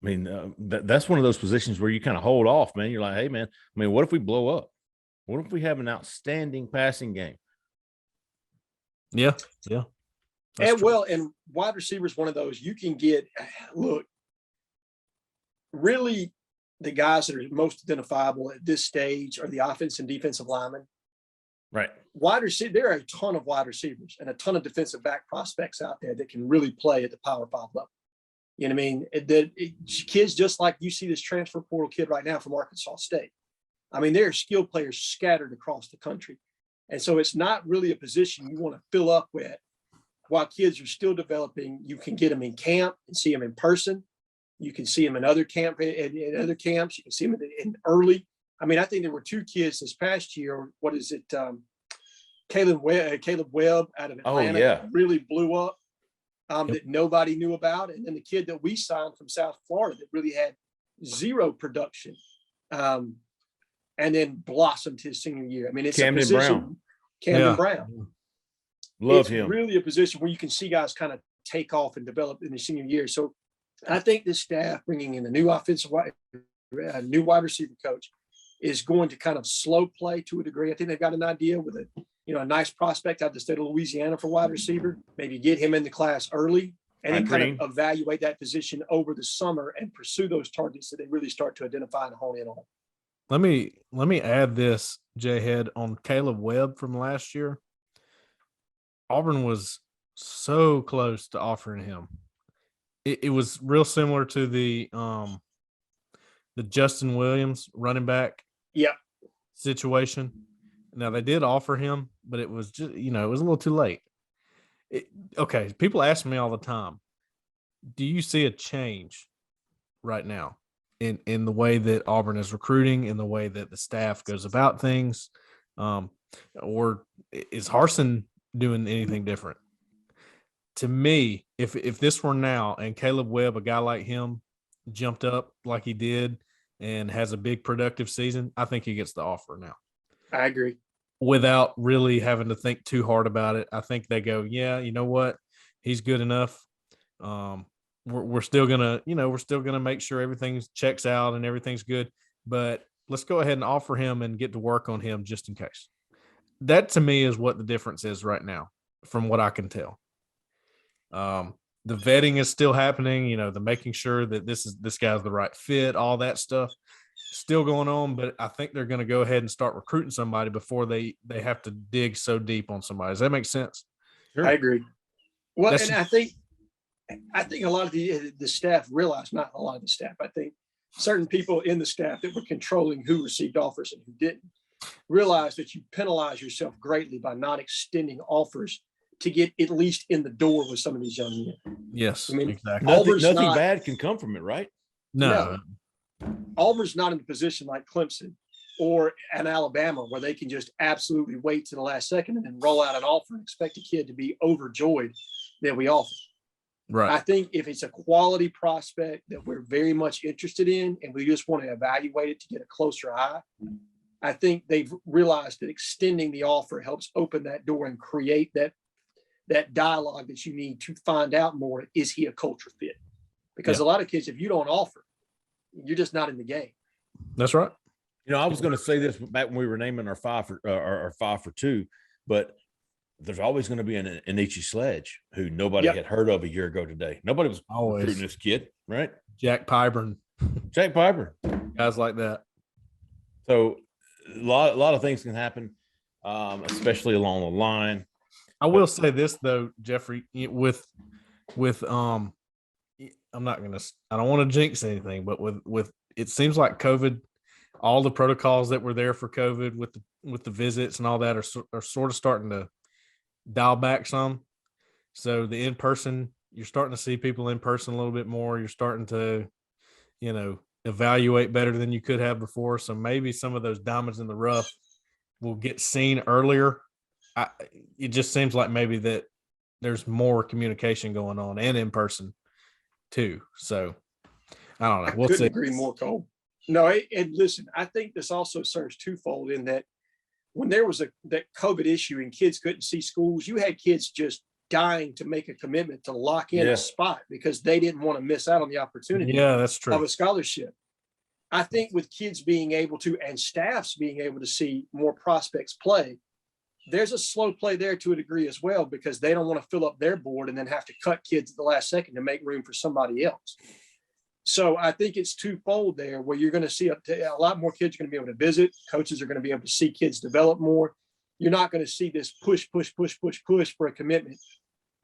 mean, that's one of those positions where you kind of hold off, man. You're like, hey, man, I mean, what if we blow up? What if we have an outstanding passing game?
Yeah.
And wide receiver is one of those you can get. Look, really, the guys that are most identifiable at this stage are the offense and defensive linemen.
Right.
Wide receiver, there are a ton of wide receivers and a ton of defensive back prospects out there that can really play at the Power 5 level. You know what I mean? Kids just like you see this transfer portal kid right now from Arkansas State. I mean, there are skilled players scattered across the country. And so it's not really a position you want to fill up with while kids are still developing. You can get them in camp and see them in person. You can see them in other in other camps. You can see them in early. I mean, I think there were 2 kids this past year. What is it? Caleb Webb out of Atlanta really blew up that nobody knew about. And then the kid that we signed from South Florida that really had 0 production. And then blossomed his senior year. I mean, it's Camden Brown. Love him. It's really a position where you can see guys kind of take off and develop in the senior year. So I think this staff bringing in a new new wide receiver coach is going to kind of slow play to a degree. I think they've got an idea with a nice prospect out of the state of Louisiana for wide receiver. Maybe get him in the class early and then kind of evaluate that position over the summer and pursue those targets that they really start to identify and hone in on.
Let me add this, Jhead, on Caleb Webb from last year. Auburn was so close to offering him. It was real similar to the Justin Williams running back situation. Now they did offer him, but it was just, it was a little too late. Okay, people ask me all the time, do you see a change right now in the way that Auburn is recruiting, in the way that the staff goes about things? Or is Harsin doing anything different? To me, if this were now and Caleb Webb, a guy like him, jumped up like he did and has a big productive season, I think he gets the offer now.
I agree.
Without really having to think too hard about it. I think they go, yeah, you know what? He's good enough. We're still gonna make sure everything checks out and everything's good, but let's go ahead and offer him and get to work on him just in case. That to me is what the difference is right now, from what I can tell. The vetting is still happening, the making sure that this guy's the right fit, all that stuff still going on, but I think they're going to go ahead and start recruiting somebody before they have to dig so deep on somebody. Does that make sense?
Sure. I agree. Well, and I think a lot of the staff realized, not a lot of the staff, I think certain people in the staff that were controlling who received offers and who didn't, realized that you penalize yourself greatly by not extending offers to get at least in the door with some of these young men.
Yes,
I mean,
exactly.
Nothing bad can come from it, right?
No.
Auburn's not in a position like Clemson or an Alabama where they can just absolutely wait to the last second and then roll out an offer and expect a kid to be overjoyed that we offer.
Right.
I think if it's a quality prospect that we're very much interested in and we just want to evaluate it to get a closer eye, I think they've realized that extending the offer helps open that door and create that dialogue that you need to find out more. Is he a culture fit? Because a lot of kids, if you don't offer, you're just not in the game.
That's right.
I was going to say this back when we were naming our 5 for 2, but there's always going to be an Anichi Sledge who nobody had heard of a year ago today. Nobody was recruiting this kid, right?
Jack Pyburn. Guys like that.
So a lot of things can happen, especially along the line.
I will say this though, Jeffrey, with I don't want to jinx anything, but with it seems like COVID, all the protocols that were there for COVID with the visits and all that are sort of starting to dial back some. So the in person, you're starting to see people in person a little bit more. You're starting to, evaluate better than you could have before. So maybe some of those diamonds in the rough will get seen earlier. It just seems like maybe that there's more communication going on and in person too. So I don't know. We'll
couldn't
see.
agree more, Cole. No, and listen, I think this also serves twofold in that when there was that COVID issue and kids couldn't see schools, you had kids just dying to make a commitment to lock in a spot because they didn't want to miss out on the opportunity
that's true.
of a scholarship. I think with kids being able to and staffs being able to see more prospects play, there's a slow play there to a degree as well, because they don't want to fill up their board and then have to cut kids at the last second to make room for somebody else. So I think it's twofold there, where you're going to see a lot more kids are going to be able to visit. Coaches are going to be able to see kids develop more. You're not going to see this push for a commitment.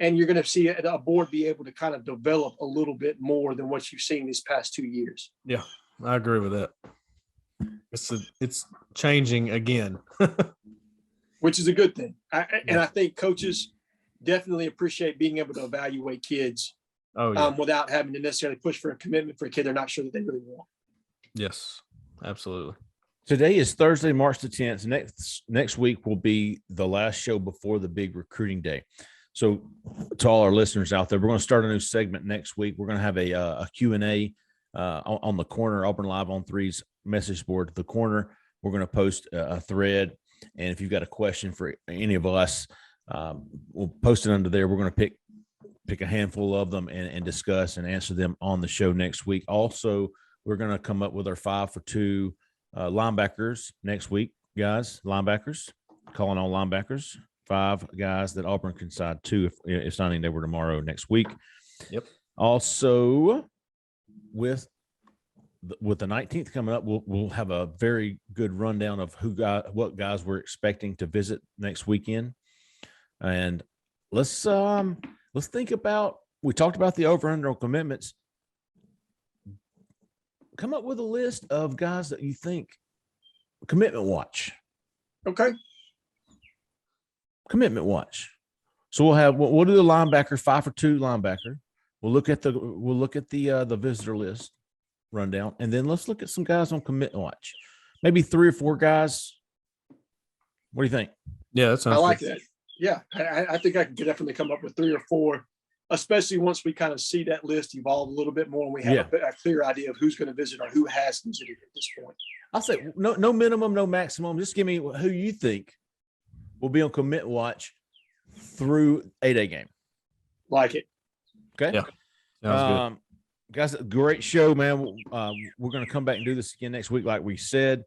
And you're going to see a board be able to kind of develop a little bit more than what you've seen these past 2 years.
Yeah, I agree with that. It's changing again.
Which is a good thing. And I think coaches definitely appreciate being able to evaluate kids without having to necessarily push for a commitment for a kid they're not sure that they really want.
Yes, absolutely.
Today is Thursday, March the 10th. Next week will be the last show before the big recruiting day. So to all our listeners out there, we're going to start a new segment next week. We're going to have a Q&A on the corner, Auburn Live on 3's message board. The corner, we're going to post a thread. And if you've got a question for any of us, we'll post it under there. We're going to pick a handful of them and discuss and answer them on the show next week. Also, we're going to come up with our 5 for 2 linebackers next week, guys. Linebackers, calling all linebackers. 5 guys that Auburn can side to if signing day were tomorrow next week.
Yep.
Also, with the 19th coming up, we'll have a very good rundown of what guys we're expecting to visit next weekend. And let's think about, we talked about the over-under on commitments. Come up with a list of guys that you think commitment watch.
Okay.
Commitment watch. So we'll do the linebacker, 5 for 2 linebacker. We'll look at the visitor list rundown, and then let's look at some guys on commitment watch. Maybe 3 or 4 guys. What do you think?
Yeah, that sounds.
I like that. Yeah, I think I can definitely come up with 3 or 4, especially once we kind of see that list evolve a little bit more and we have a clear idea of who's going to visit or who has visited at this point.
I'll say no minimum, no maximum. Just give me who you think will be on commit watch through 8A game.
Like it.
Okay.
Yeah. Sounds good.
Guys, great show, man. We're going to come back and do this again next week, like we said.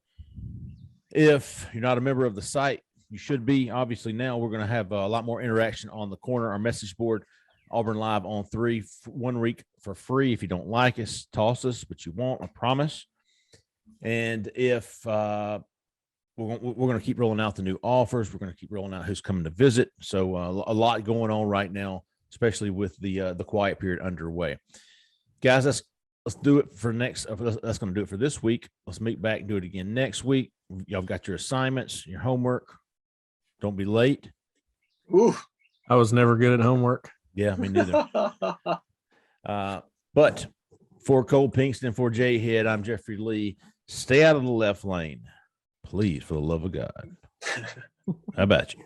If you're not a member of the site, you should be. Obviously, now we're going to have a lot more interaction on the corner, our message board, Auburn Live on 3, 1 week for free. If you don't like us, toss us, but you won't, I promise. And if we're going to keep rolling out the new offers, we're going to keep rolling out who's coming to visit. So a lot going on right now, especially with the quiet period underway. Guys, let's do it for next. That's going to do it for this week. Let's meet back and do it again next week. Y'all got your assignments, your homework. Don't be late.
Ooh.
I was never good at homework.
Yeah, me neither. But for Cole Pinkston, for Jhead, I'm Jeffrey Lee. Stay out of the left lane, please, for the love of God. How about you?